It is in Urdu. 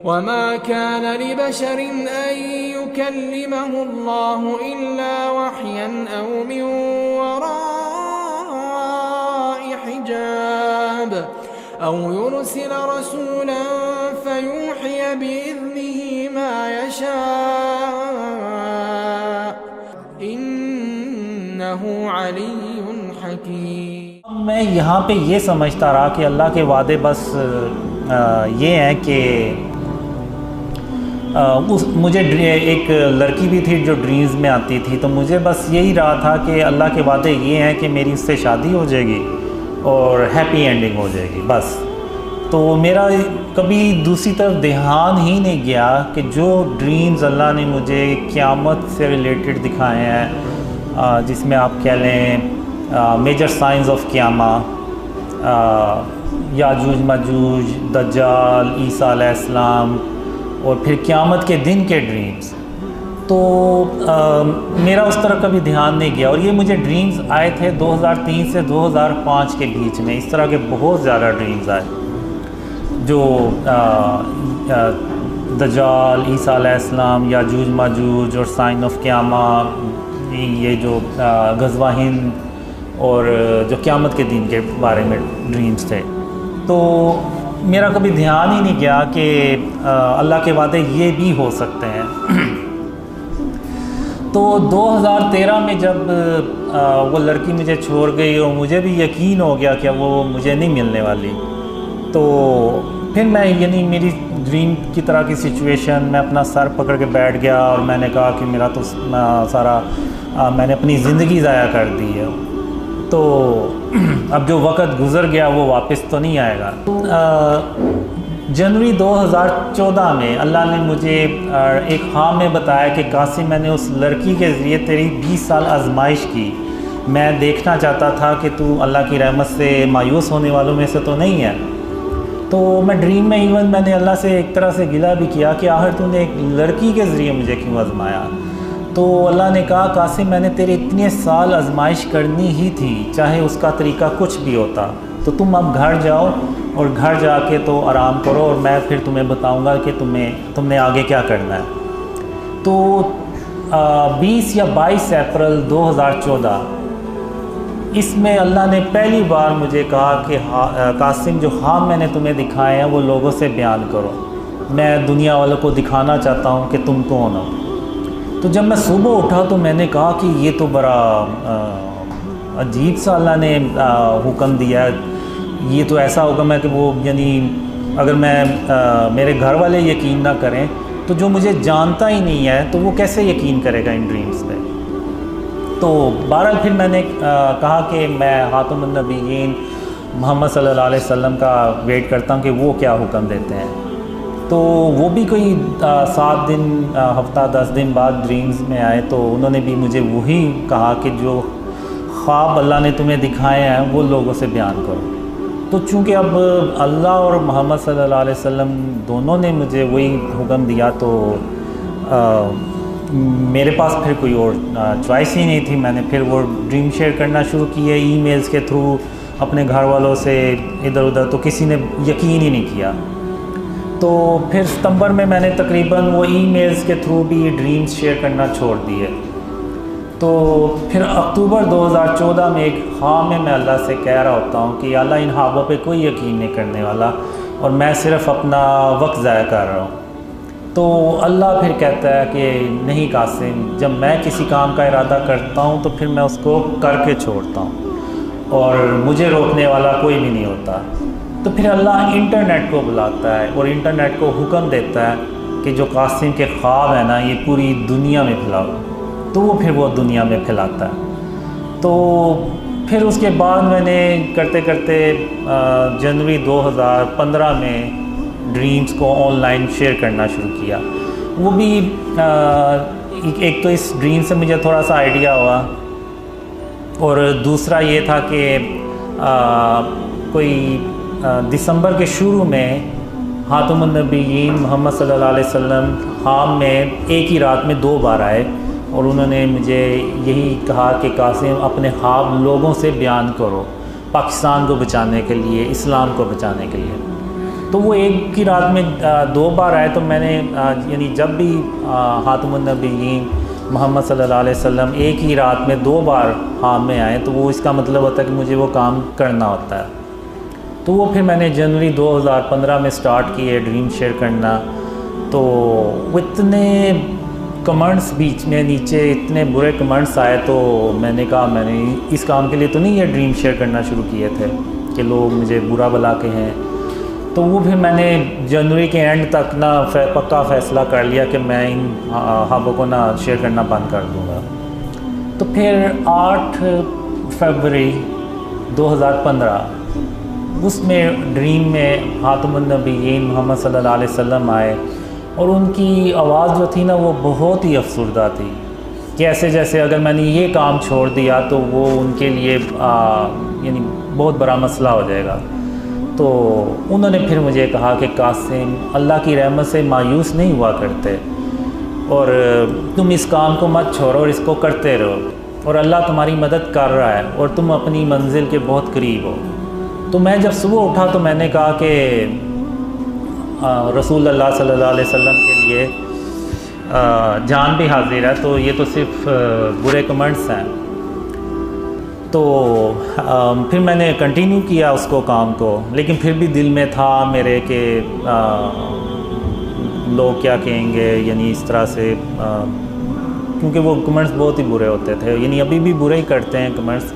وما كان لبشر أن يكلمه الله إلا وحيا أو من وراء حجاب أو يرسل رسولا فيوحي بإذنه ما يشاء إنه علي حكيم. میں یہاں پہ یہ سمجھتا رہا کہ اللہ کے وعدے بس یہ ہیں کہ مجھے ایک لڑکی بھی تھی جو ڈریمز میں آتی تھی، تو مجھے بس یہی رہا تھا کہ اللہ کے وعدے یہ ہیں کہ میری اس سے شادی ہو جائے گی اور ہیپی اینڈنگ ہو جائے گی بس. تو میرا کبھی دوسری طرف دھیان ہی نہیں گیا کہ جو ڈریمز اللہ نے مجھے قیامت سے ریلیٹڈ دکھائے ہیں، جس میں آپ کہہ لیں میجر سائنز آف قیامہ، یاجوج ماجوج، دجال، عیسیٰ علیہ السلام، اور پھر قیامت کے دن کے ڈریمز، تو میرا اس طرح کبھی دھیان نہیں گیا. اور یہ مجھے ڈریمز آئے تھے 2003 سے 2005 کے بیچ میں. اس طرح کے بہت زیادہ ڈریمز آئے جو دجال، عیسیٰ علیہ السلام، یاجوج ماجوج اور سائن آف قیامہ، یہ جو غزوہ ہند اور جو قیامت کے دن کے بارے میں ڈریمز تھے. تو میرا کبھی دھیان ہی نہیں گیا کہ اللہ کے وعدے یہ بھی ہو سکتے ہیں. تو 2013 میں جب وہ لڑکی مجھے چھوڑ گئی اور مجھے بھی یقین ہو گیا کہ وہ مجھے نہیں ملنے والی، تو پھر میں یعنی میری ڈریم کی طرح کی سچویشن، میں اپنا سر پکڑ کے بیٹھ گیا اور میں نے کہا کہ میرا تو سارا میں نے اپنی زندگی ضائع کر دی ہے، تو اب جو وقت گزر گیا وہ واپس تو نہیں آئے گا. جنوری 2014 میں اللہ نے مجھے ایک خواب میں بتایا کہ قاسم، میں نے اس لڑکی کے ذریعے تیری 20 سال آزمائش کی. میں دیکھنا چاہتا تھا کہ تو اللہ کی رحمت سے مایوس ہونے والوں میں سے تو نہیں ہے. تو میں ڈریم میں ایون میں نے اللہ سے ایک طرح سے گلہ بھی کیا کہ آخر تو نے ایک لڑکی کے ذریعے مجھے کیوں آزمایا. تو اللہ نے کہا قاسم، میں نے تیرے اتنے سال آزمائش کرنی ہی تھی، چاہے اس کا طریقہ کچھ بھی ہوتا. تو تم اب گھر جاؤ اور گھر جا کے تو آرام کرو، اور میں پھر تمہیں بتاؤں گا کہ تم نے آگے کیا کرنا ہے. تو 20 یا 22 اپریل 2014 اس میں اللہ نے پہلی بار مجھے کہا کہ قاسم، جو خواب میں نے تمہیں دکھائے ہیں وہ لوگوں سے بیان کرو، میں دنیا والوں کو دکھانا چاہتا ہوں کہ تم کون ہو. تو جب میں صبح اٹھا تو میں نے کہا کہ یہ تو بڑا عجیب سا اللہ نے حکم دیا ہے. یہ تو ایسا حکم ہے کہ وہ یعنی اگر میں میرے گھر والے یقین نہ کریں تو جو مجھے جانتا ہی نہیں ہے تو وہ کیسے یقین کرے گا ان ڈریمز پہ. تو بہرحال پھر میں نے کہا کہ میں خاتم النبیین محمد صلی اللہ علیہ وسلم کا ویٹ کرتا ہوں کہ وہ کیا حکم دیتے ہیں. تو وہ بھی کوئی 7 دن ہفتہ 10 دن بعد ڈریمز میں آئے، تو انہوں نے بھی مجھے وہی کہا کہ جو خواب اللہ نے تمہیں دکھائے ہیں وہ لوگوں سے بیان کرو. تو چونکہ اب اللہ اور محمد صلی اللہ علیہ وسلم دونوں نے مجھے وہی حکم دیا، تو میرے پاس پھر کوئی اور چوائس ہی نہیں تھی. میں نے پھر وہ ڈریم شیئر کرنا شروع کیے ای میلز کے تھرو اپنے گھر والوں سے ادھر ادھر، تو کسی نے یقین ہی نہیں کیا. تو پھر ستمبر میں نے تقریباً وہ ای میلز کے تھرو بھی ڈریمز شیئر کرنا چھوڑ دیے. تو پھر اکتوبر 2014 میں ایک خواب میں اللہ سے کہہ رہا ہوتا ہوں کہ یا اللہ، ان خوابوں پہ کوئی یقین نہیں کرنے والا اور میں صرف اپنا وقت ضائع کر رہا ہوں. تو اللہ پھر کہتا ہے کہ نہیں قاسم، جب میں کسی کام کا ارادہ کرتا ہوں تو پھر میں اس کو کر کے چھوڑتا ہوں اور مجھے روکنے والا کوئی بھی نہیں ہوتا. تو پھر اللہ انٹرنیٹ کو بلاتا ہے اور انٹرنیٹ کو حکم دیتا ہے کہ جو قاسم کے خواب ہیں نا یہ پوری دنیا میں پھیلاؤ. تو وہ پھر وہ دنیا میں پھیلاتا ہے. تو پھر اس کے بعد میں نے کرتے کرتے جنوری 2015 میں ڈریمز کو آن لائن شیئر کرنا شروع کیا. وہ بھی ایک تو اس ڈریم سے مجھے تھوڑا سا آئیڈیا ہوا، اور دوسرا یہ تھا کہ کوئی دسمبر کے شروع میں خاتم النبیین محمد صلی اللہ علیہ وسلم خواب میں ایک ہی رات میں 2 بار آئے اور انہوں نے مجھے یہی کہا کہ قاسم، اپنے خواب لوگوں سے بیان کرو، پاکستان کو بچانے کے لیے، اسلام کو بچانے کے لیے. تو وہ ایک کی رات میں 2 بار آئے. تو میں نے یعنی جب بھی خاتم النبیین محمد صلی اللہ علیہ وسلم ایک ہی رات میں 2 بار خواب میں آئے تو وہ اس کا مطلب ہوتا ہے کہ مجھے وہ کام کرنا ہوتا ہے. تو وہ پھر میں نے جنوری 2015 میں سٹارٹ کیے ڈریم شیئر کرنا. تو وہ اتنے کمنٹس بیچ میں نیچے اتنے برے کمنٹس آئے تو میں نے کہا میں نے اس کام کے لیے تو نہیں یہ ڈریم شیئر کرنا شروع کیے تھے کہ لوگ مجھے برا بلا کے ہیں. تو وہ پھر میں نے جنوری کے اینڈ تک نا پکا فیصلہ کر لیا کہ میں ان خوابوں کو نا شیئر کرنا بند کر دوں گا. تو پھر 8 فروری 2015 اس میں ڈریم میں خاتم النبیین محمد صلی اللہ علیہ وسلم آئے اور ان کی آواز جو تھی نا وہ بہت ہی افسردہ تھی کہ ایسے جیسے اگر میں نے یہ کام چھوڑ دیا تو وہ ان کے لیے یعنی بہت بڑا مسئلہ ہو جائے گا. تو انہوں نے پھر مجھے کہا کہ قاسم اللہ کی رحمت سے مایوس نہیں ہوا کرتے اور تم اس کام کو مت چھوڑو اور اس کو کرتے رہو اور اللہ تمہاری مدد کر رہا ہے اور تم اپنی منزل کے بہت قریب ہو. تو میں جب صبح اٹھا تو میں نے کہا کہ رسول اللہ صلی اللہ علیہ وسلم کے لیے جان بھی حاضر ہے تو یہ تو صرف برے کمنٹس ہیں. تو پھر میں نے کنٹینیو کیا اس کو کام کو لیکن پھر بھی دل میں تھا میرے کہ لوگ کیا کہیں گے یعنی اس طرح سے کیونکہ وہ کمنٹس بہت ہی برے ہوتے تھے یعنی ابھی بھی برے ہی کرتے ہیں کمنٹس.